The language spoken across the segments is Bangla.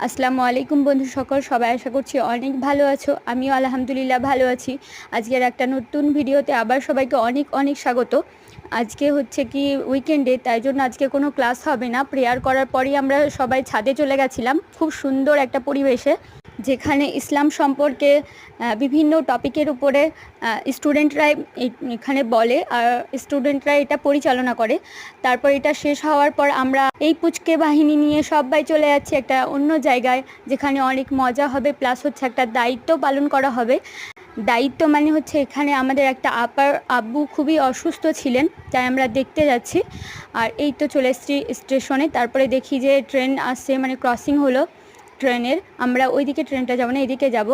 আসসালামু আলাইকুম বন্ধু সকল, সবাই আশা করছি অনেক ভালো আছো। আমিও আলহামদুলিল্লাহ ভালো আছি। আজকের একটা নতুন ভিডিওতে আবার সবাইকে অনেক অনেক স্বাগত। আজকে হচ্ছে কি উইকেন্ডে, তাই জন্য আজকে কোনো ক্লাস হবে না। প্রেয়ার করার পরই আমরা সবাই ছাদে চলে গেছিলাম, খুব সুন্দর একটা পরিবেশে, যেখানে ইসলাম সম্পর্কে বিভিন্ন টপিকের উপরে স্টুডেন্টরাই এখানে বলে আর স্টুডেন্টরা এটা পরিচালনা করে। তারপর এটা শেষ হওয়ার পর আমরা এই পুচকে বাহিনী নিয়ে সবাই চলে যাচ্ছি একটা অন্য জায়গায়, যেখানে অনেক মজা হবে, প্লাস হচ্ছে একটা দায়িত্ব পালন করা হবে। দায়িত্ব মানে হচ্ছে এখানে আমাদের একটা আব্বু খুবই অসুস্থ ছিলেন, তাই আমরা দেখতে যাচ্ছি। আর এই তো চলে এসেছি স্টেশনে। তারপরে দেখি যে ট্রেন আসছে, মানে ক্রসিং হলো ট্রেনের। আমরা ওইদিকে ট্রেনটা যাবো না, এদিকে যাব।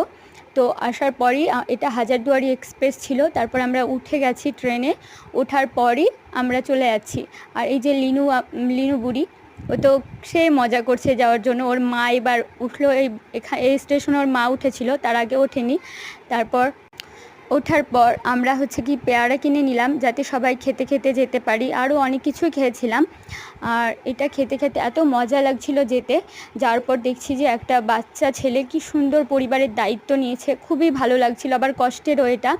তো আসার পরই এটা হাজারদুয়ারি এক্সপ্রেস ছিল। তারপর আমরা উঠে গেছি ট্রেনে। ওঠার পরই আমরা চলে যাচ্ছি। আর এই যে লিনু বুড়ি, ও তো সে মজা করছে যাওয়ার জন্য। ওর মা এবার উঠলো, এই স্টেশনে ওর মা উঠেছিল, তার আগে ওঠেনি। তারপর ওঠার পর আমরা হচ্ছে কি পেয়ারা কিনে নিলাম, যাতে সবাই খেতে খেতে যেতে পারি। আরও অনেক কিছুই খেয়েছিলাম। আর এটা খেতে খেতে এত মজা লাগছিল যেতে। যাওয়ার পর দেখছি যে একটা বাচ্চা ছেলে কি সুন্দর পরিবারের দায়িত্ব নিয়েছে, খুবই ভালো লাগছিল। আবার কষ্টেরও এটা,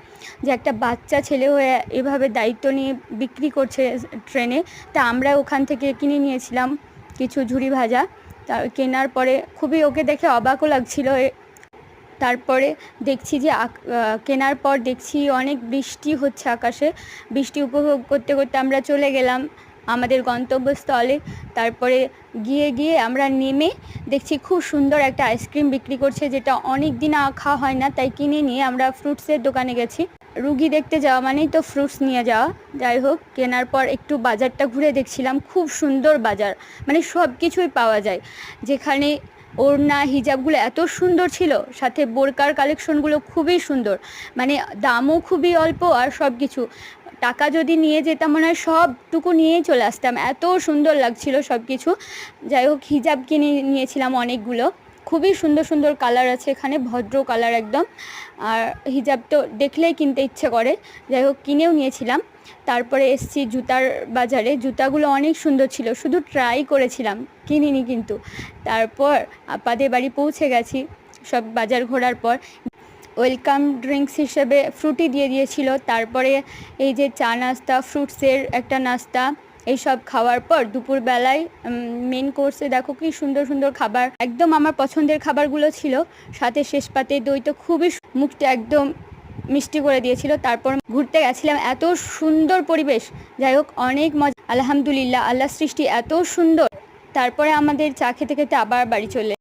যে একটা বাচ্চা ছেলে হয়ে এভাবে দায়িত্ব নিয়ে বিক্রি করছে ট্রেনে। তা আমরা ওখান থেকে কিনে নিয়েছিলাম কিছু ঝুরি ভাজা। তা কেনার পরে খুবই ওকে দেখে অবাকও লাগছিল। তারপরে দেখছি যে কেনার পর দেখছি অনেক বৃষ্টি হচ্ছে আকাশে। বৃষ্টি উপভোগ করতে করতে আমরা চলে গেলাম আমাদের গন্তব্যস্থলে। তারপরে গিয়ে আমরা নেমে দেখছি খুব সুন্দর একটা আইসক্রিম বিক্রি করছে, যেটা অনেক দিন খাওয়া হয় না, তাই কিনে নিয়ে আমরা ফ্রুটসের দোকানে গেছি। রুগী দেখতে যাওয়া মানেই তো ফ্রুটস নিয়ে যাওয়া। যাই হোক, কেনার পর একটু বাজারটা ঘুরে দেখছিলাম, খুব সুন্দর বাজার, মানে সব কিছুই পাওয়া যায়। যেখানে ওড়না হিজাবগুলো এত সুন্দর ছিল, সাথে বোরকার কালেকশনগুলো খুবই সুন্দর, মানে দামও খুবই অল্প। আর সব কিছু টাকা যদি নিয়ে যেতাম মনে হয় সবটুকু নিয়েই চলে আসতাম, এত সুন্দর লাগছিল সব কিছু। যাই হোক, হিজাব কিনে নিয়েছিলাম অনেকগুলো, খুবই সুন্দর সুন্দর কালার আছে এখানে, ভদ্র কালার একদম। আর হিজাব তো দেখলেই কিনতে ইচ্ছে করে। যাই হোক, কিনেও নিয়েছিলাম। তারপরে এসছি জুতার বাজারে। জুতাগুলো অনেক সুন্দর ছিল, শুধু ট্রাই করেছিলাম, কিনিনি কিন্তু। তারপর আপাদের বাড়ি পৌঁছে গেছি সব বাজার ঘোরার পর। ওয়েলকাম ড্রিঙ্কস হিসেবে ফ্রুটি দিয়ে দিয়েছিল। তারপরে এই যে চা নাস্তা, ফ্রুটসের একটা নাস্তা, এইসব খাওয়ার পর দুপুরবেলায় মেন কোর্সে দেখো কি সুন্দর সুন্দর খাবার, একদম আমার পছন্দের খাবারগুলো ছিল। সাথে শেষ পাতে দই তো খুবই মুখটা একদম মিষ্টি করে দিয়েছিল। তারপর ঘুরতে গেছিলাম, এত সুন্দর পরিবেশ। যাই হোক, অনেক মজা, আলহামদুলিল্লাহ, আল্লাহ সৃষ্টি এত সুন্দর। তারপরে আমাদের চা খেতে খেতে আবার বাড়ি চলে